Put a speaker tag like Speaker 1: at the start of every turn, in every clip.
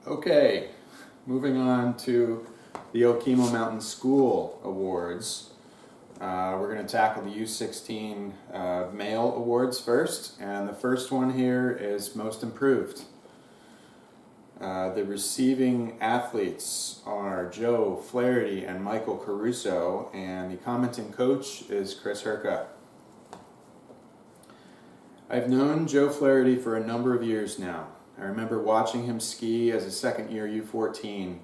Speaker 1: Okay, moving on to the Okemo Mountain School Awards. We're going to tackle the U16 male awards first, and the first one here is Most Improved. The receiving athletes are Joe Flaherty and Michael Caruso, and the commenting coach is Chris Herka. I've known Joe Flaherty for a number of years now. I remember watching him ski as a second-year U14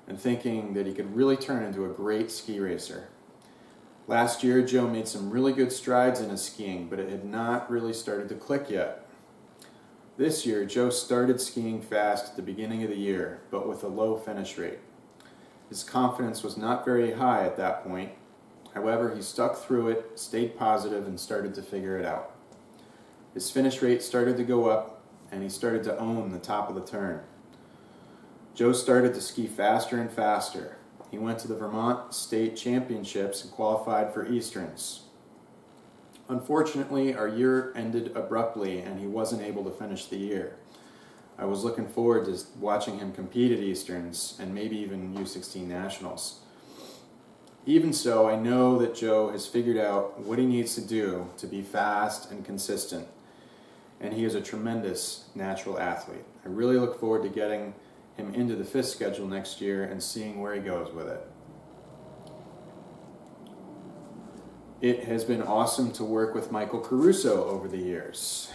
Speaker 1: and thinking that he could really turn into a great ski racer. Last year, Joe made some really good strides in his skiing, but it had not really started to click yet. This year, Joe started skiing fast at the beginning of the year, but with a low finish rate. His confidence was not very high at that point. However, he stuck through it, stayed positive, and started to figure it out. His finish rate started to go up, and he started to own the top of the turn. Joe started to ski faster and faster. He went to the Vermont State Championships and qualified for Easterns. Unfortunately, our year ended abruptly and he wasn't able to finish the year. I was looking forward to watching him compete at Easterns and maybe even U16 Nationals. Even so, I know that Joe has figured out what he needs to do to be fast and consistent, and he is a tremendous natural athlete. I really look forward to getting him into the FIS schedule next year and seeing where he goes with it. It has been awesome to work with Michael Caruso over the years.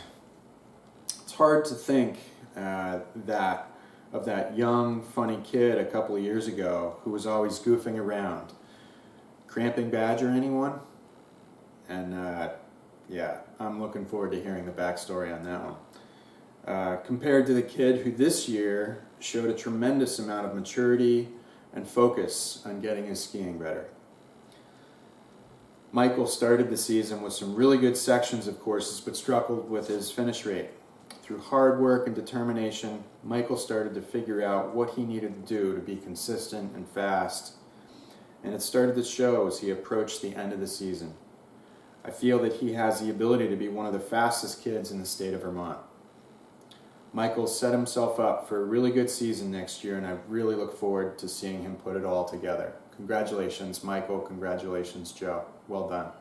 Speaker 1: It's hard to think of that young, funny kid a couple of years ago who was always goofing around. Cramping Badger, anyone? And yeah, I'm looking forward to hearing the backstory on that one. Compared to the kid who this year showed a tremendous amount of maturity and focus on getting his skiing better. Michael started the season with some really good sections of courses, but struggled with his finish rate. Through hard work and determination, Michael started to figure out what he needed to do to be consistent and fast, and it started to show as he approached the end of the season. I feel that he has the ability to be one of the fastest kids in the state of Vermont. Michael set himself up for a really good season next year, and I really look forward to seeing him put it all together. Congratulations, Michael. Congratulations, Joe. Well done.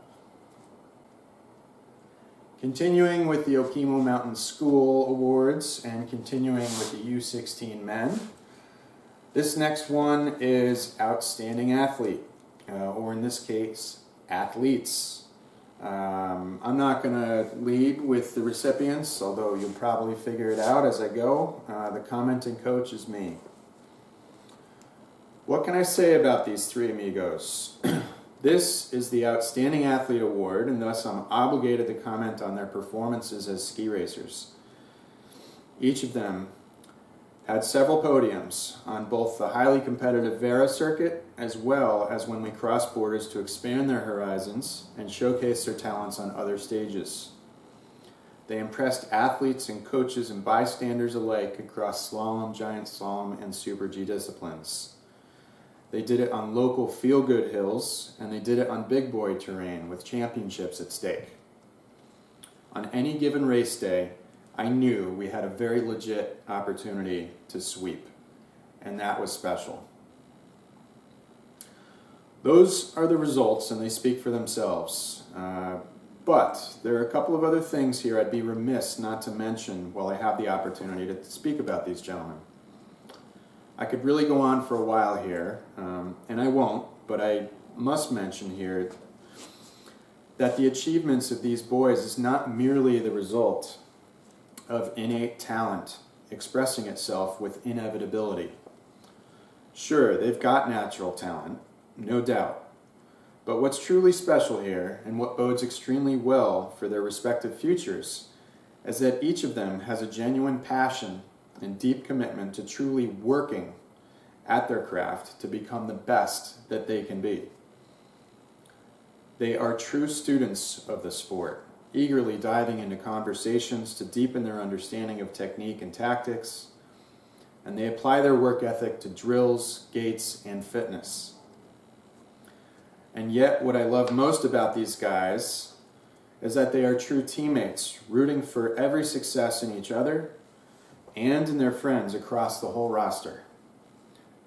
Speaker 1: Continuing with the Okemo Mountain School Awards and continuing with the U16 men, this next one is Outstanding Athlete, or in this case, Athletes. I'm not going to lead with the recipients, although you'll probably figure it out as I go. The commenting coach is me. What can I say about these three amigos? This is the Outstanding Athlete Award, and thus I'm obligated to comment on their performances as ski racers. Each of them had several podiums on both the highly competitive Vera circuit as well as when we crossed borders to expand their horizons and showcase their talents on other stages. They impressed athletes and coaches and bystanders alike across slalom, giant slalom, and super G disciplines. They did it on local feel-good hills, and they did it on big boy terrain with championships at stake. On any given race day, I knew we had a very legit opportunity to sweep, and that was special. Those are the results, and they speak for themselves. But there are a couple of other things here I'd be remiss not to mention while I have the opportunity to speak about these gentlemen. I could really go on for a while here, and I won't, but I must mention here that the achievements of these boys is not merely the result of innate talent expressing itself with inevitability. Sure, they've got natural talent, no doubt. But what's truly special here, and what bodes extremely well for their respective futures, is that each of them has a genuine passion and deep commitment to truly working at their craft to become the best that they can be. They are true students of the sport, eagerly diving into conversations to deepen their understanding of technique and tactics, and they apply their work ethic to drills, gaits, and fitness. And yet, what I love most about these guys is that they are true teammates, rooting for every success in each other, and in their friends across the whole roster.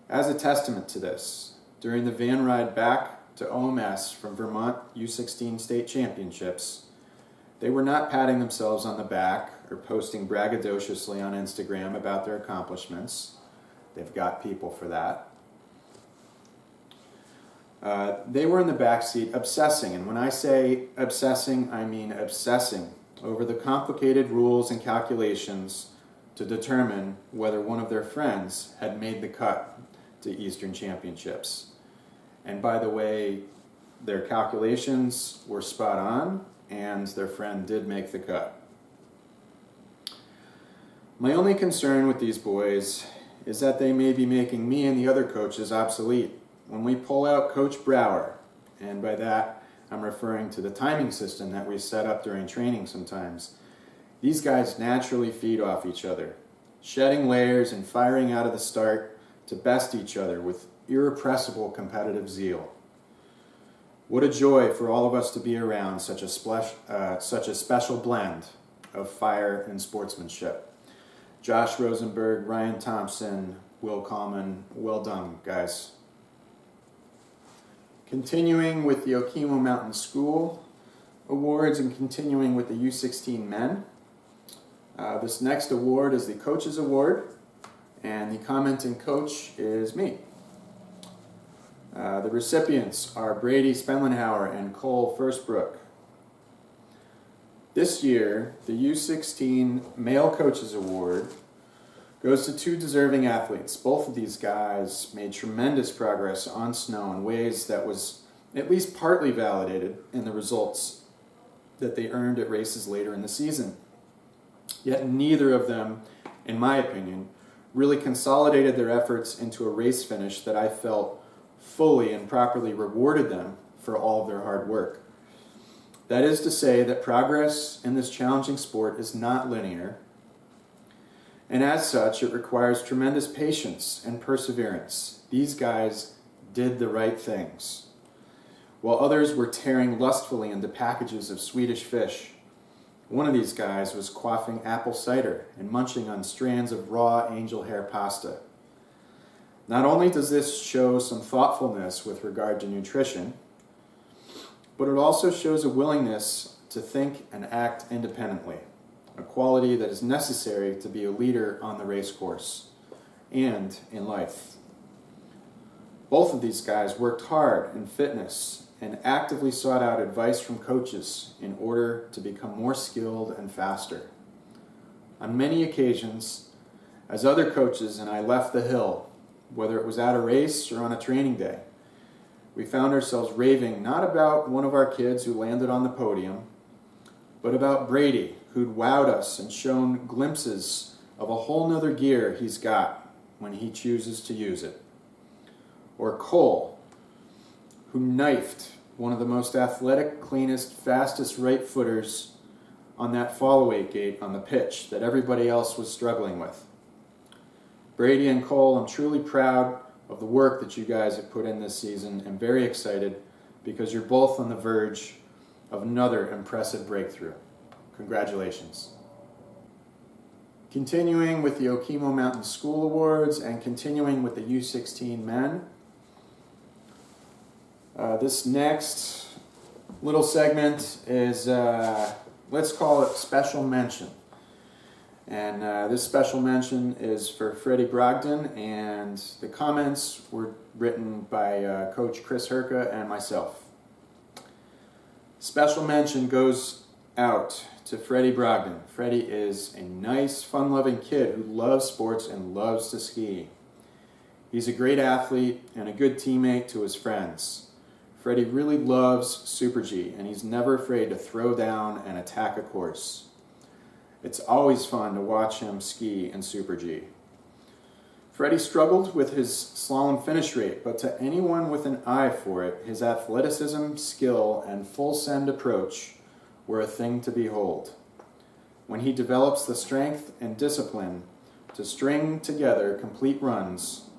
Speaker 1: As a testament to this, during the van ride back to OMS from Vermont U16 state championships, they were not patting themselves on the back or posting braggadociously on Instagram about their accomplishments. They've got people for that. They were in the backseat obsessing, and when I say obsessing, I mean obsessing over the complicated rules and calculations to determine whether one of their friends had made the cut to Eastern Championships. And by the way, their calculations were spot on, and their friend did make the cut. My only concern with these boys is that they may be making me and the other coaches obsolete. When we pull out Coach Brower, and by that I'm referring to the timing system that we set up during training sometimes, these guys naturally feed off each other, shedding layers and firing out of the start to best each other with irrepressible competitive zeal. What a joy for all of us to be around such a special blend of fire and sportsmanship. Josh Rosenberg, Ryan Thompson, Will Coleman, well done, guys. Continuing with the Okemo Mountain School Awards and continuing with the U16 men. This next award is the Coach's Award, and the commenting coach is me. The recipients are Brady Spenlenhauer and Cole Firstbrook. This year, the U16 Male Coaches Award goes to two deserving athletes. Both of these guys made tremendous progress on snow in ways that was at least partly validated in the results that they earned at races later in the season. Yet neither of them, in my opinion, really consolidated their efforts into a race finish that I felt fully and properly rewarded them for all of their hard work. That is to say that progress in this challenging sport is not linear, and as such, it requires tremendous patience and perseverance. These guys did the right things, while others were tearing lustfully into packages of Swedish fish. One of these guys was quaffing apple cider and munching on strands of raw angel hair pasta. Not only does this show some thoughtfulness with regard to nutrition, but it also shows a willingness to think and act independently, a quality that is necessary to be a leader on the race course and in life. Both of these guys worked hard in fitness and actively sought out advice from coaches in order to become more skilled and faster. On many occasions, as other coaches and I left the hill, whether it was at a race or on a training day, we found ourselves raving not about one of our kids who landed on the podium, but about Brady, who'd wowed us and shown glimpses of a whole nother gear he's got when he chooses to use it. Or Cole, who knifed one of the most athletic, cleanest, fastest right footers on that fall-away gate on the pitch that everybody else was struggling with. Brady and Cole, I'm truly proud of the work that you guys have put in this season and very excited because you're both on the verge of another impressive breakthrough. Congratulations. Continuing with the Okemo Mountain School Awards and continuing with the U16 men. This next little segment is, let's call it Special Mention. And this special mention is for Freddie Brogdon, and the comments were written by Coach Chris Herka and myself. Special mention goes out to Freddie Brogdon. Freddie is a nice, fun-loving kid who loves sports and loves to ski. He's a great athlete and a good teammate to his friends. Freddie really loves Super G, and he's never afraid to throw down and attack a course. It's always fun to watch him ski in Super G. Freddie struggled with his slalom finish rate, but to anyone with an eye for it, his athleticism, skill, and full send approach were a thing to behold. When he develops the strength and discipline to string together complete runs,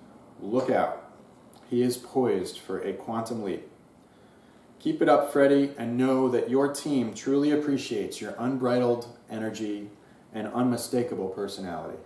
Speaker 1: look out. He is poised for a quantum leap. Keep it up, Freddie, and know that your team truly appreciates your unbridled energy and unmistakable personality.